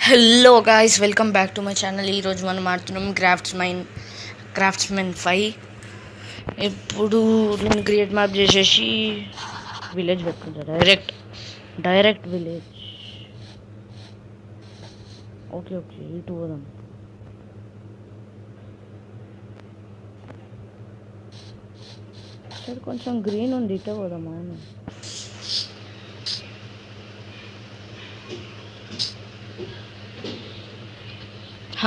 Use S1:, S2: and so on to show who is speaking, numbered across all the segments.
S1: Hello guys, welcome back to my channel. ఈరోజు మనం ఆడుతున్నాం క్రాఫ్ట్స్మెన్ 5. ఇప్పుడు నేను క్రియేట్ మ్యాప్ చేసేసి విలేజ్ పెట్టుకుంటా. Direct village. ఓకే ఇటు పోదాం. సరే, కొంచెం గ్రీన్ ఉంది, ఇటే పోదాం.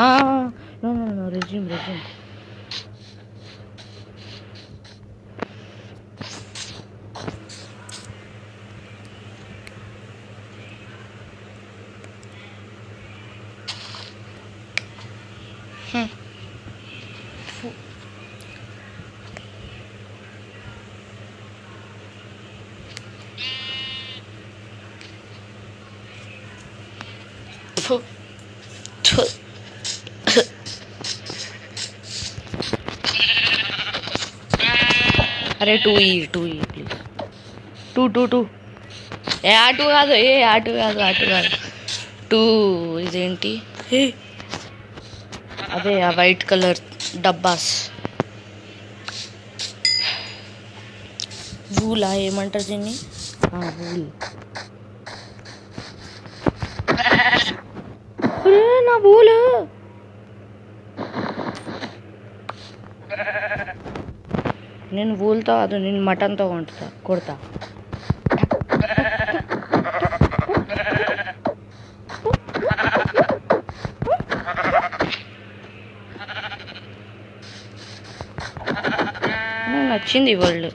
S1: అవును, no, resume. అరే 2E ప్లీజ్. 2 ఆటు కాదు 2. ఇదేంటి? అదే ఆ వైట్ కలర్ డబ్బాస్. వూలా ఏమంటారు దీన్ని? వూల్. నా వూలు. నేను వూల్తో కాదు, నేను మటన్తో కొడతా. నాకు నచ్చింది ఈ వరల్డ్.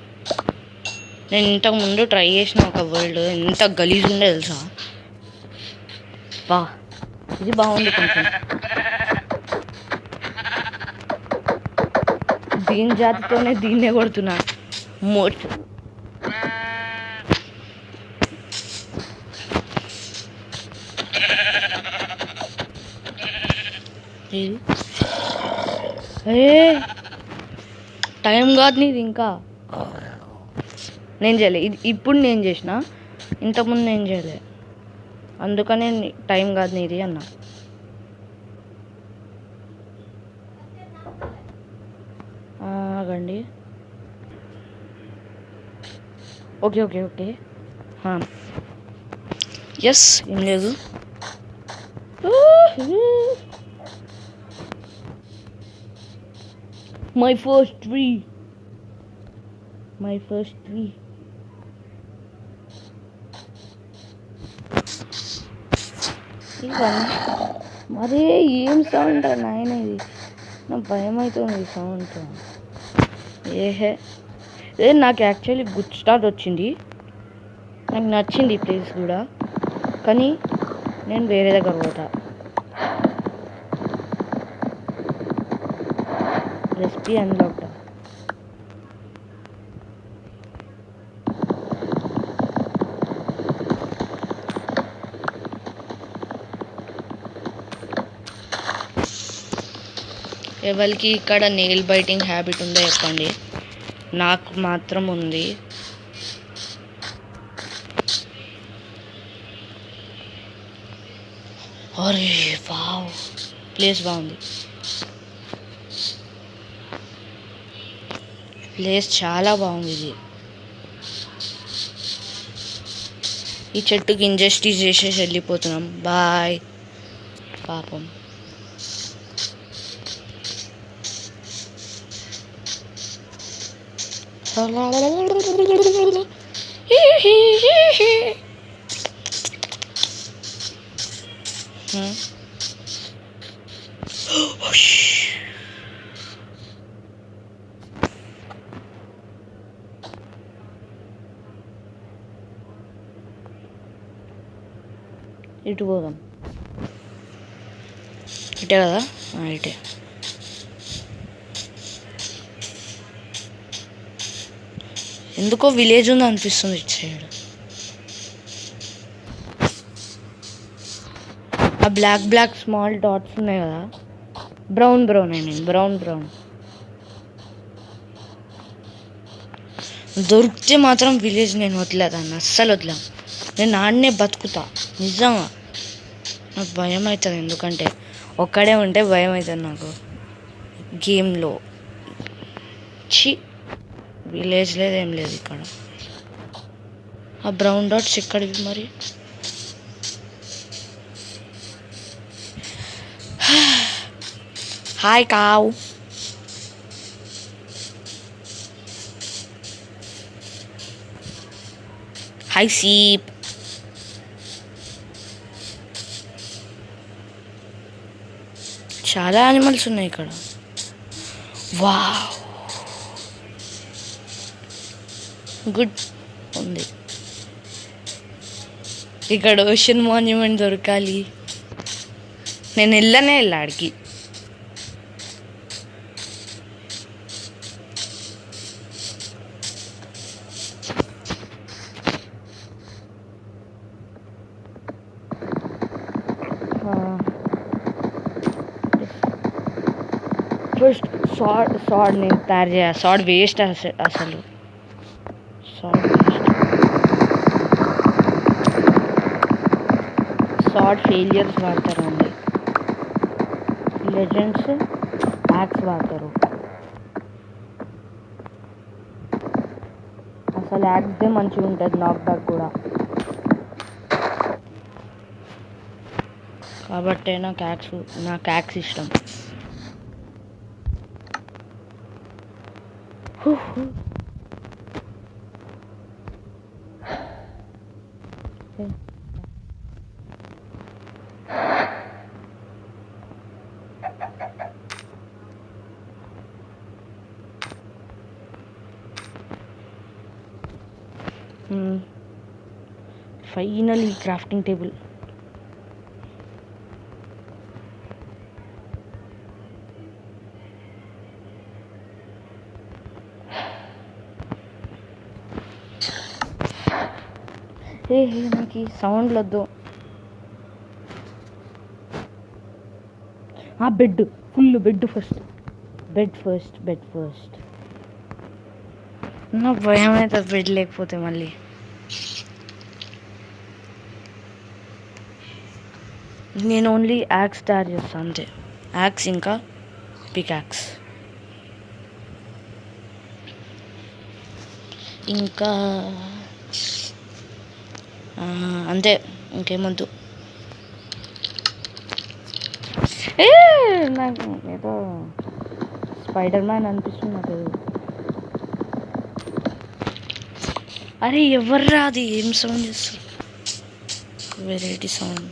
S1: నేను ఇంతకు ముందు ట్రై చేసిన ఒక వరల్డ్, ఎంత గలీజ్ ఉందో తెలుసా? ఇది బాగుంది. కొంచెం దీని జాతితోనే దీన్నే కొడుతున్నా. మోచు టైం కాదు నీది. ఇంకా నేను చేయలే. ఇప్పుడు నేను చేసిన, ఇంతకుముందు నేను చేయలే. అందుకనే టైం కాదు నీది అన్నా. ఆగండి. ఓకే ఎస్, ఏం లేదు. My first tree. మరే ఏం సౌండ్ నాయన ఇది? నాకు భయం అవుతుంది ఈ సౌండ్తో. నాకు యాక్చువల్లీ గుడ్ స్టార్ట్ వచ్చింది. నాకు నచ్చింది ఈ ప్లేస్ కూడా, కానీ నేను వేరే దగ్గర పోతా. Recipe unlocked. ఎవరికి ఇక్కడ నెయిల్ బైటింగ్ హ్యాబిట్ ఉందో చెప్పండి. నాకు మాత్రం ఉంది. అరే వావ్, ప్లేస్ బాగుంది. ప్లేస్ చాలా బాగుంది. ఈ చెట్టుకి ఇంజస్టిస్ చేసేసి వెళ్ళిపోతున్నాం. బాయ్. పాపం. ఇటు పోదాం. ఇటే కదా? ఇటే. ఎందుకో విలేజ్ ఉంది అనిపిస్తుంది ఇటు సైడ్. ఆ బ్లాక్ స్మాల్ డాట్స్ ఉన్నాయి కదా, బ్రౌన్ దొరికితే మాత్రం విలేజ్ నేను వదిలేదాన్ని, అస్సలు వదిలా. నేను ఆడనే బతుకుతా నిజంగా. నాకు భయం అవుతుంది, ఎందుకంటే ఒక్కడే ఉంటే భయం అవుతుంది నాకు గేమ్లో. విలేజ్ లేదు, ఏం లేదు ఇక్కడ. ఆ బ్రౌన్ డాట్స్ ఎక్కడివి మరి? హాయ్ కావు. హాయ్ సీప్. చాలా యానిమల్స్ ఉన్నాయి ఇక్కడ. వావ్, గుడ్ ఉంది. ఇక్కడ ఓషన్ మాన్యుమెంట్ దొరకాలి. నేను వెళ్ళనే ఆడికి. ఫస్ట్ సాడ్ నేను తయారు చేయాలి. సాడ్ వేస్ట్ అసలు. సాడ్ ఫెయిలియర్స్ వాడతారు అండి. లెజెండ్స్ యాక్స్ వాడతారు. అసలు యాక్స్దే మంచిగా ఉంటుంది, నాక్ బ్యాక్ కూడా. కాబట్టి నాకు యాక్స్ ఇష్టం. Finally crafting table. నాకు సౌండ్లు వద్దు. Bed full. Bed first. నా భయం అవుతుంది బెడ్ లేకపోతే. మళ్ళీ నేను ఓన్లీ యాక్స్ తయారు చేస్తాను అంతే. యాక్స్ ఇంకా పికాక్స్ ఇంకా అంతే, ఇంకేమొద్దు. నాకు ఏదో స్పైడర్ మ్యాన్ అనిపిస్తుంది నాకు. అరే ఎవర్రా అది? ఏం సౌండ్ చేస్తారు? Variety sound.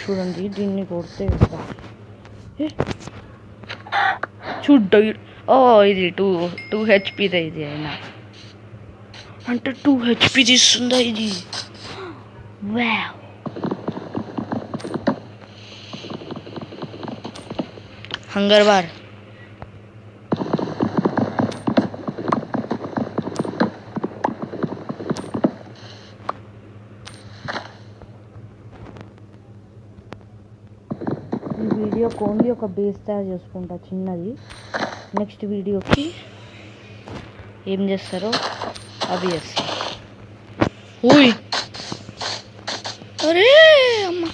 S1: చూడండి, దీన్ని కొడితే చూడ్డా. ఇది 2 హెచ్పిదే. ఇది అయినా అంటే 2 హెచ్పి తీస్తుందా ఇది? వావ్. Hunger bar. ఈ వీడియోకి ఓన్లీ ఒక బేస్ తయారు చేసుకుంటా చిన్నది. నెక్స్ట్ వీడియోకి ఏం చేస్తారో అవి చేస్తారు. ఓయ్ అరే అమ్మ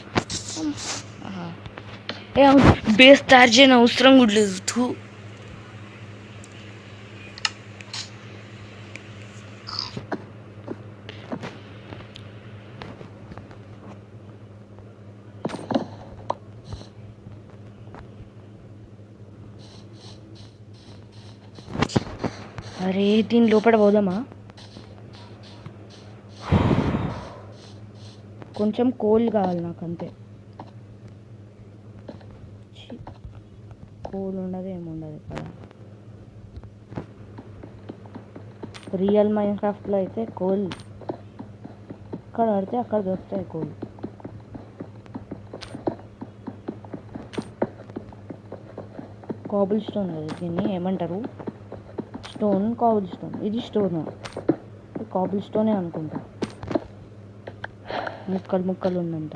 S1: బేస్ తయారు చేయని అవసరం కూడా లేదు. అరే దీని లోపల పోదామా? కొంచెం కోల్ కావాలి నాకు, అంతే. కోల్ ఉండదు, ఏముండదు ఇక్కడ. రియల్ మైన్క్రాఫ్ట్లో అయితే కోల్ ఎక్కడ పడితే అక్కడ దొరుకుతాయి కోల్. కాబుల్ స్టోన్ కదా దీన్ని ఏమంటారు? Stone, Kabul stone. ఇది స్టోన్, కాబుల్ స్టోనే అనుకుంటా. ముక్కలు ఉందంట.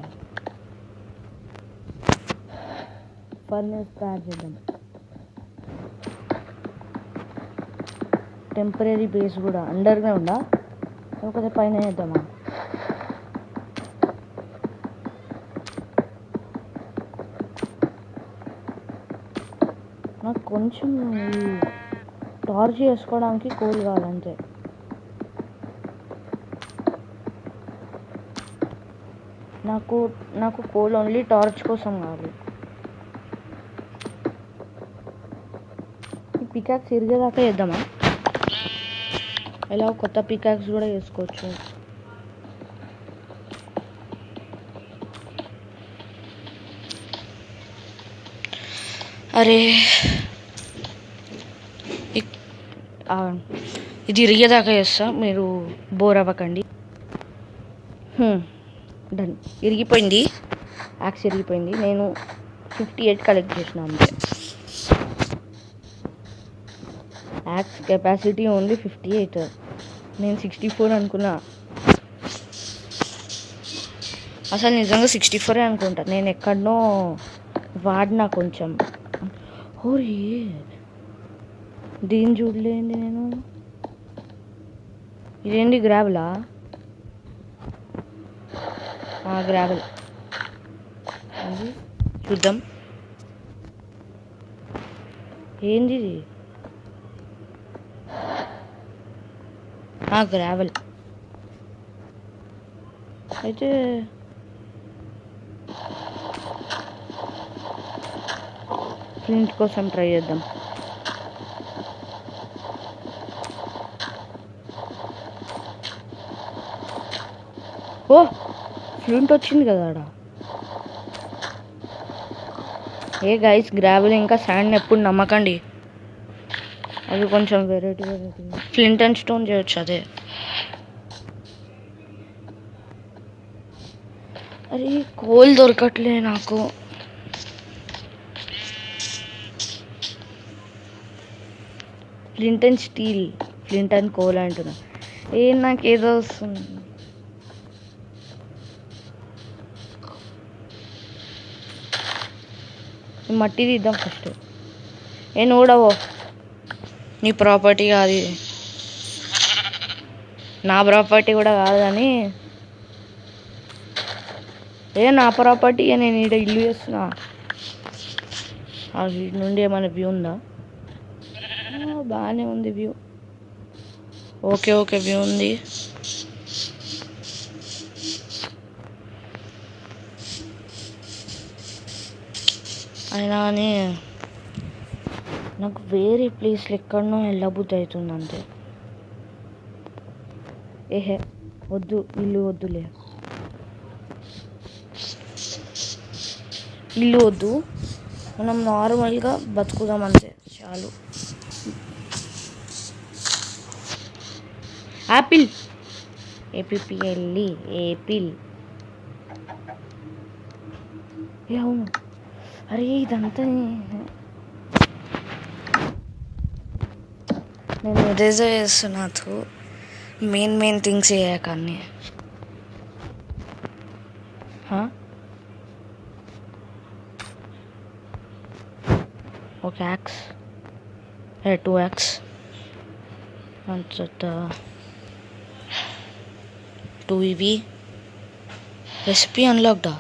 S1: ఫర్నేస్ తయారు చేద్దాం. టెంపరీ బేస్ కూడా అండర్గ్రౌండా లేకపోతే పైన వేద్దామా? నాకు కొంచెం టార్చ్ చేసుకోవడానికి కోల్ కావాలంతే. నాకు కోల్ ఓన్లీ టార్చ్ కోసం కావాలి. ఈ పికాక్స్ ఇరిగేదాకా వేద్దామా? ఇలా కొత్త పికాక్స్ కూడా వేసుకోవచ్చు. అరే ఇది ఇరిగేదాకా చేస్తా, మీరు బోర్ అవ్వకండి. డన్. ఇరిగిపోయింది, యాక్స్ ఇరిగిపోయింది. నేను 58 కలెక్ట్ చేసిన అంతే. యాక్స్ కెపాసిటీ ఓన్లీ 58, నేను 64 అనుకున్నా. అసలు నిజంగా 64 అనుకుంటా, నేను ఎక్కడనో వాడినా కొంచెం. ఓరే దీన్ని చూడలేండి నేను. ఇదేంటి గ్రావెలా? గ్రావెల్ చూద్దాం. ఏంది ఇది? గ్రావెల్ అయితే ఫ్లింట్ కోసం ట్రై చేద్దాం. ఓ ఫ్లింట్ వచ్చింది కదా ఆడ. ఏ గైస్, గ్రావెల్ ఇంకా శాండ్ ఎప్పుడు నమ్మకండి, అది కొంచెం వెరైటీ. ఫ్లింట్ అండ్ స్టోన్ చేయొచ్చు అదే. అరే కోల్ దొరకట్లే నాకు. Flint and steel, flint and coal అంటున్నా. నాకు ఏదో వస్తుంది. మట్టి తీద్దాం ఫస్ట్. నూడవో, నీ ప్రాపర్టీ కాదు ఇది, నా ప్రాపర్టీ కూడా కాదు కానీ నా ప్రాపర్టీ. నేను ఇక్కడ ఇల్లు చేస్తున్నా. వీటి నుండి ఏమైనా వ్యూ ఉందా? బాగానే ఉంది వ్యూ. ఓకే వ్యూ ఉంది. అయినా అని నాకు వేరే ప్లేస్లో ఎక్కడనో వెళ్ళబుద్ధి అవుతుంది అంతే. వద్దు, ఇల్లు వద్దులే, ఇల్లు వద్దు. మనం నార్మల్గా బతుకుదాం అంతే చాలు. Apple, A P L E apple. అవును. అరే ఇదంతా నేను ఎరేజో చేస్తున్నా. మెయిన్ థింగ్స్ చేయకన్నీ. ఒక యాక్స్, 2 యాక్స్, అంత 2 ఇవి. రెసిపీ అన్లాక్డా?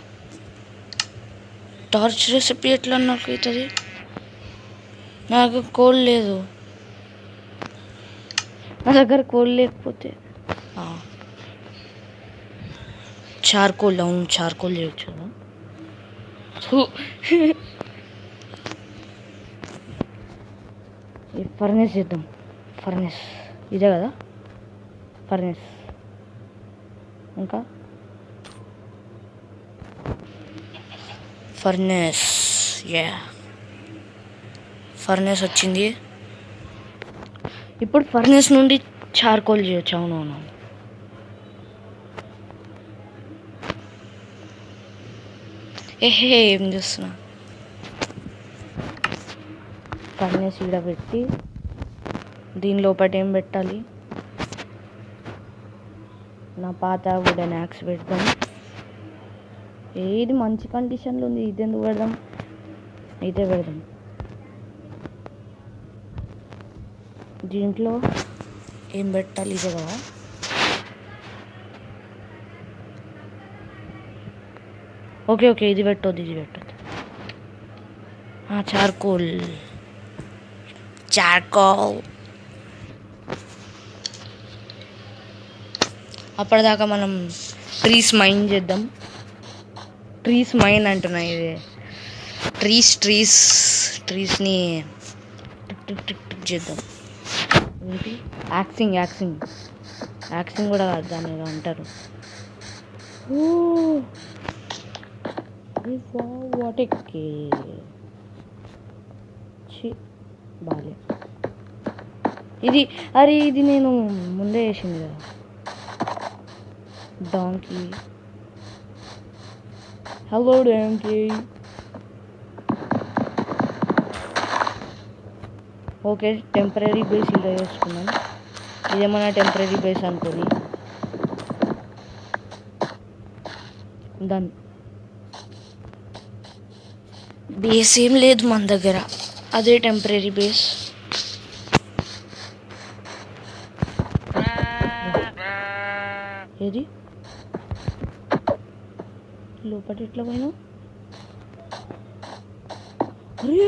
S1: టార్చ్ రెసిపీ ఎట్లా అన్లాక్ అవుతుంది? నాకు కోల్ లేదు, నా దగ్గర కోల్ లేకపోతే. చార్కోల్, అవును చార్కోల్ చేయొచ్చు. ఫర్నెస్ చేద్దాం. ఫర్నెస్ ఇదే కదా ఫర్నెస్. ఇంకా ఫర్నెస్, ఫర్నెస్ వచ్చింది. ఇప్పుడు ఫర్నెస్ నుండి చార్కోల్ చేయొచ్చు. అవునవును. ఏం చేస్తున్నా? ఫర్నెస్ ఈడ పెట్టి దీని లోపల ఏం పెట్టాలి? నా పాత వుడెన్ యాక్స్ పెడదాం. ఏది మంచి కండిషన్లో ఉంది, ఇది ఎందుకు పెడదాం? ఇదే పెడదాం. దీంట్లో ఏం పెట్టాలి ఇదే కదా? ఓకే ఓకే, ఇది పెట్టొద్దు. చార్కోల్. అప్పటిదాకా మనం ట్రీస్ మైన్ చేద్దాం. ట్రీస్ మైన్ అంటున్నా, ఇది ట్రీస్ని టిక్ చేద్దాం. ఏంటి యాక్సింగ్ కూడా కాదు, దాన్ని ఏదో అంటారు. వాట్ ఎక్కే బాలే ఇది. అరే ఇది నేను ముందే వేసింది కదా. Donkey, hello donkey. Okay, temporary base ఇలా వేసుకున్నాం. ఇదేమన్నా టెంపరీ బేస్ అనుకోని దాన్ని బేస్ ఏం లేదు మన దగ్గర, అదే టెంపరీ బేస్. ఏది లోపల ఎట్లా పోయినా? అరే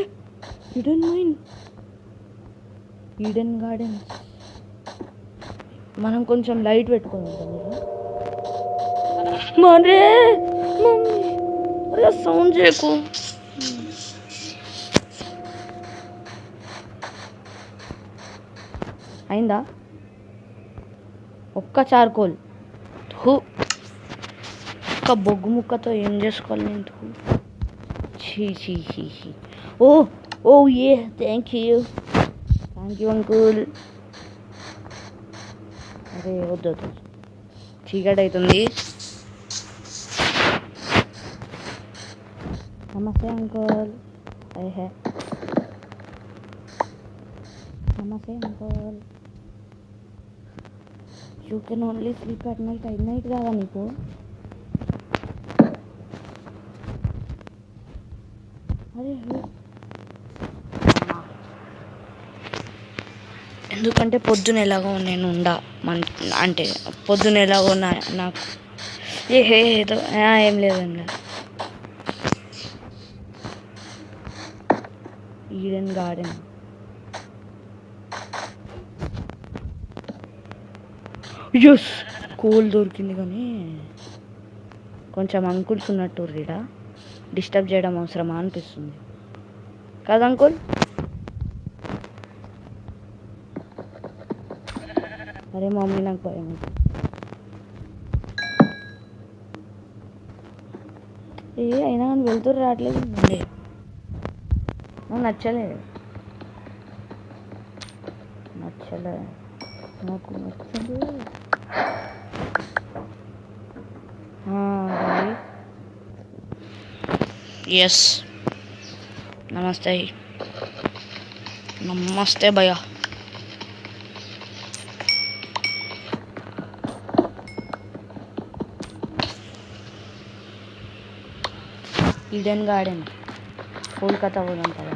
S1: ఈడెన్ గార్డెన్స్. మనం కొంచెం లైట్ పెట్టుకుందాం. మరే సౌండ్ చేయకు. అయిందా? ఒక్క చార్కోల్, ఒక్క బొగ్గు ముక్కతో ఏం చేసుకోవాలి నేను? చీ. ఓ ఏ థ్యాంక్ యూ అంకుల్. అరే వద్దు, చీకటి అవుతుంది. నమస్తే అంకుల్. నమస్తే uncle. You can only sleep at night. Night కాదా నీకు? అరే ఎందుకంటే పొద్దున ఎలాగో నేను అంటే పొద్దున ఎలాగో నాకు ఏదో ఏం లేదండి. Eden garden. ఎస్, కోల్ దొరికింది. కానీ కొంచెం అంకుల్స్ ఉన్నట్టు రీడా డిస్టర్బ్ చేయడం అవసరమా అనిపిస్తుంది కదా అంకుల్? అరే మమ్మీ నాకు భయం. అయినా కానీ వెళ్తూ రావట్లేదు. నాకు నచ్చలే నాకు నచ్చదు. ఎస్, నమస్తే భయ్యా. ఈడెన్ గార్డెన్ కోల్కతా పోదాం కదా.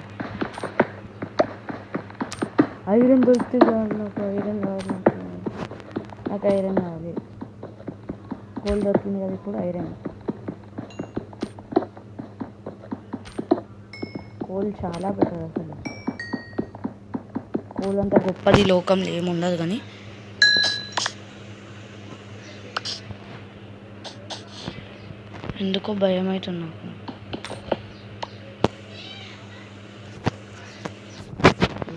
S1: ఐరన్ దొరుకుతుంది నాకు. ఐరన్ కావాలి. కోల్ దొరికింది కదా ఇప్పుడు. కోల్ చాలా బెటర్ అసలు. కోల్ అంత గొప్పది లోకంలో ఏముండదు. కానీ ఎందుకో భయం అవుతుంది నాకు.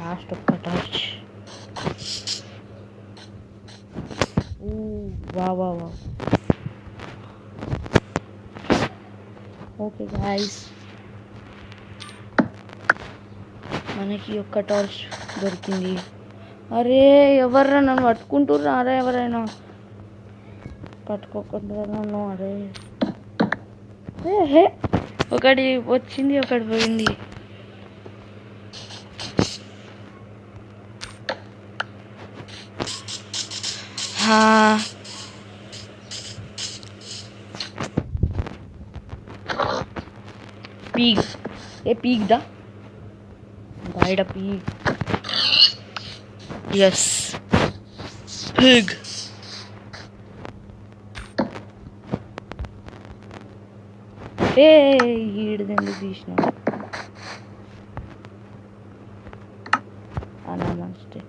S1: లాస్ట్ ఒక్క టార్చ్. వా ఓకే గాయ్స్, మనకి ఒక్క టార్చ్ దొరికింది. అరే ఎవర్రా నన్ను పట్టుకుంటుర్రా? ఎవరైనా పట్టుకోకుండా నన్ను. అరే ఒకటి వచ్చింది, ఒకటి పోయింది. పీక్ దా బయట పీక్. Yes, pig. ఏ ఈడదండి తీసిన నమస్తే.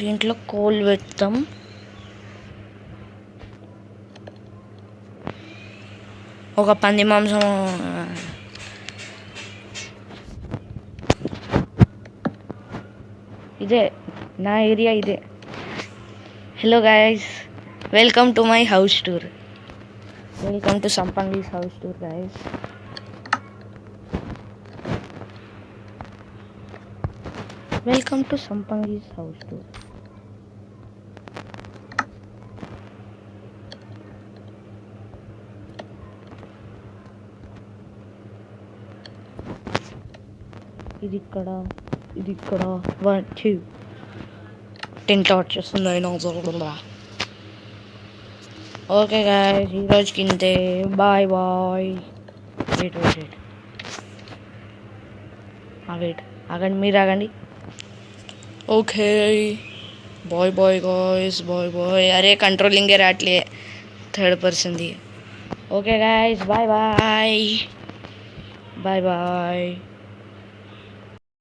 S1: దీంట్లో కోల్ పెడతాం. ఒక పంది మాంసం ఇదే నా ఏరియా ఇదే. Hello guys, welcome to my house tour. Welcome to Sampangi's house tour guys. Welcome to Sampangi's house tour. ఇది ఇక్కడ 1 2 10 టార్చెస్ ఉన్నాయి నా. ఓకే గాయ్స్, ఈరోజుకి ఇంతే. Bye bye. వెయిట్ ఆగండి, మీరు ఆగండి. Okay bye bye guys, bye. అరే కంట్రోలింగే రావట్లే, థర్డ్ పర్సన్ది. Okay guys, bye bye.